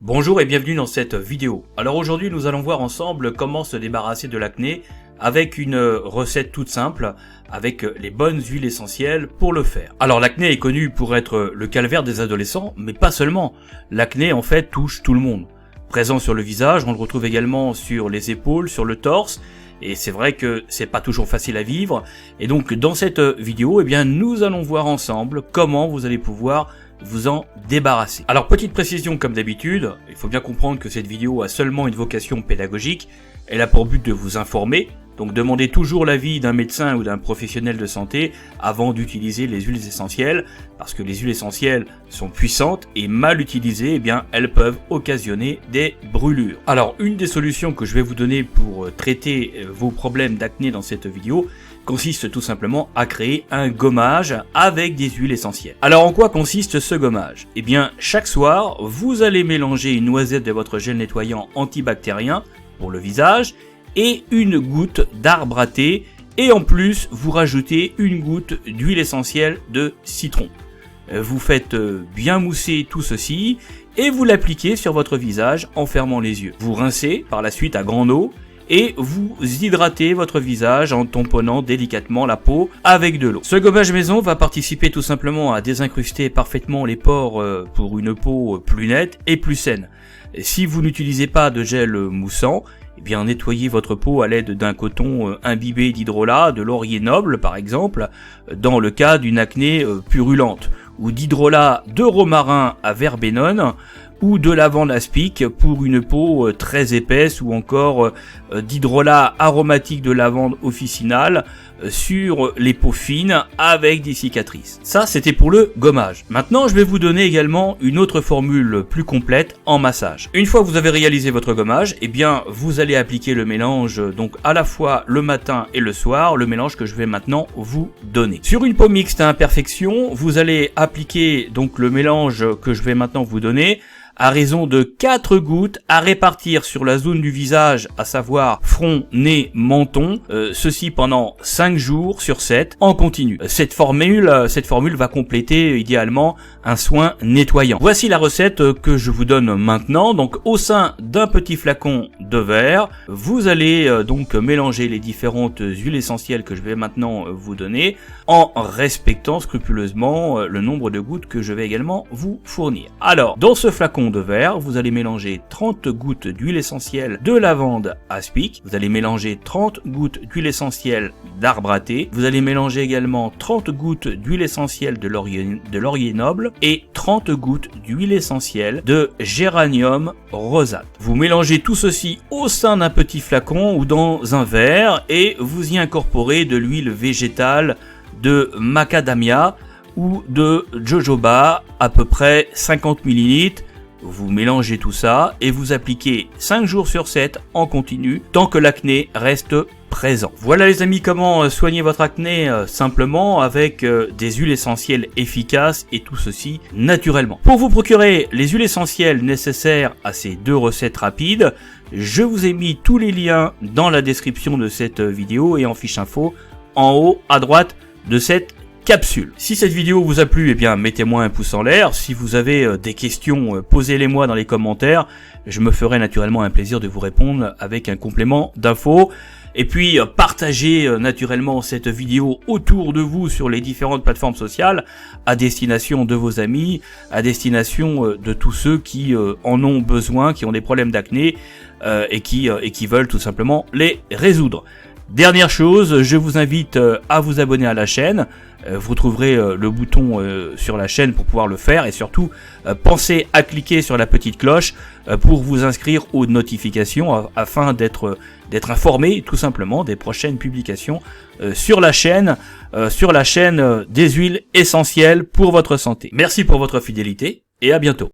Bonjour et bienvenue dans cette vidéo. Alors aujourd'hui nous allons voir ensemble comment se débarrasser de l'acné avec une recette toute simple, avec les bonnes huiles essentielles pour le faire. Alors l'acné est connu pour être le calvaire des adolescents, mais pas seulement. L'acné en fait touche tout le monde. Présent sur le visage, on le retrouve également sur les épaules, sur le torse, et c'est vrai que c'est pas toujours facile à vivre. Et donc dans cette vidéo, nous allons voir ensemble comment vous allez pouvoir vous en débarrasser. Alors petite précision comme d'habitude, il faut bien comprendre que cette vidéo a seulement une vocation pédagogique, elle a pour but de vous informer, donc demandez toujours l'avis d'un médecin ou d'un professionnel de santé avant d'utiliser les huiles essentielles, parce que les huiles essentielles sont puissantes et mal utilisées, elles peuvent occasionner des brûlures. Alors une des solutions que je vais vous donner pour traiter vos problèmes d'acné dans cette vidéo consiste tout simplement à créer un gommage avec des huiles essentielles. Alors en quoi consiste ce gommage ? Chaque soir, vous allez mélanger une noisette de votre gel nettoyant antibactérien pour le visage et une goutte d'arbre à thé, et en plus vous rajoutez une goutte d'huile essentielle de citron. Vous faites bien mousser tout ceci et vous l'appliquez sur votre visage en fermant les yeux. Vous rincez par la suite à grande eau et vous hydratez votre visage en tamponnant délicatement la peau avec de l'eau. Ce gommage maison va participer tout simplement à désincruster parfaitement les pores pour une peau plus nette et plus saine. Si vous n'utilisez pas de gel moussant, nettoyez votre peau à l'aide d'un coton imbibé d'hydrolat, de laurier noble par exemple, dans le cas d'une acné purulente, ou d'hydrolat de romarin à verbenone, ou de lavande aspic pour une peau très épaisse, ou encore d'hydrolat aromatique de lavande officinale sur les peaux fines avec des cicatrices. Ça, c'était pour le gommage. Maintenant, je vais vous donner également une autre formule plus complète en massage. Une fois que vous avez réalisé votre gommage, vous allez appliquer le mélange donc à la fois le matin et le soir, le mélange que je vais maintenant vous donner. Sur une peau mixte à imperfection, vous allez appliquer donc le mélange que je vais maintenant vous donner à raison de 4 gouttes à répartir sur la zone du visage, à savoir front, nez, menton, ceci pendant 5 jours sur 7 en continu. Cette formule va compléter idéalement un soin nettoyant. Voici la recette que je vous donne maintenant. Donc au sein d'un petit flacon de verre, vous allez donc mélanger les différentes huiles essentielles que je vais maintenant vous donner en respectant scrupuleusement le nombre de gouttes que je vais également vous fournir. Alors, dans ce flacon de verre, vous allez mélanger 30 gouttes d'huile essentielle de lavande aspic, vous allez mélanger 30 gouttes d'huile essentielle d'arbre à thé, vous allez mélanger également 30 gouttes d'huile essentielle de laurier noble et 30 gouttes d'huile essentielle de géranium rosate. Vous mélangez tout ceci au sein d'un petit flacon ou dans un verre et vous y incorporez de l'huile végétale de macadamia ou de jojoba, à peu près 50 ml. Vous mélangez tout ça et vous appliquez 5 jours sur 7 en continu tant que l'acné reste présent. Voilà les amis, comment soigner votre acné simplement avec des huiles essentielles efficaces, et tout ceci naturellement. Pour vous procurer les huiles essentielles nécessaires à ces deux recettes rapides, je vous ai mis tous les liens dans la description de cette vidéo et en fiche info en haut à droite de cette capsule. Si cette vidéo vous a plu, mettez-moi un pouce en l'air. Si vous avez des questions, posez-les-moi dans les commentaires. Je me ferai naturellement un plaisir de vous répondre avec un complément d'infos. Et puis, partagez naturellement cette vidéo autour de vous sur les différentes plateformes sociales, à destination de vos amis, à destination de tous ceux qui en ont besoin, qui ont des problèmes d'acné et qui veulent tout simplement les résoudre. Dernière chose, je vous invite à vous abonner à la chaîne. Vous trouverez le bouton sur la chaîne pour pouvoir le faire, et surtout pensez à cliquer sur la petite cloche pour vous inscrire aux notifications afin d'être informé tout simplement des prochaines publications sur la chaîne des huiles essentielles pour votre santé. Merci pour votre fidélité et à bientôt.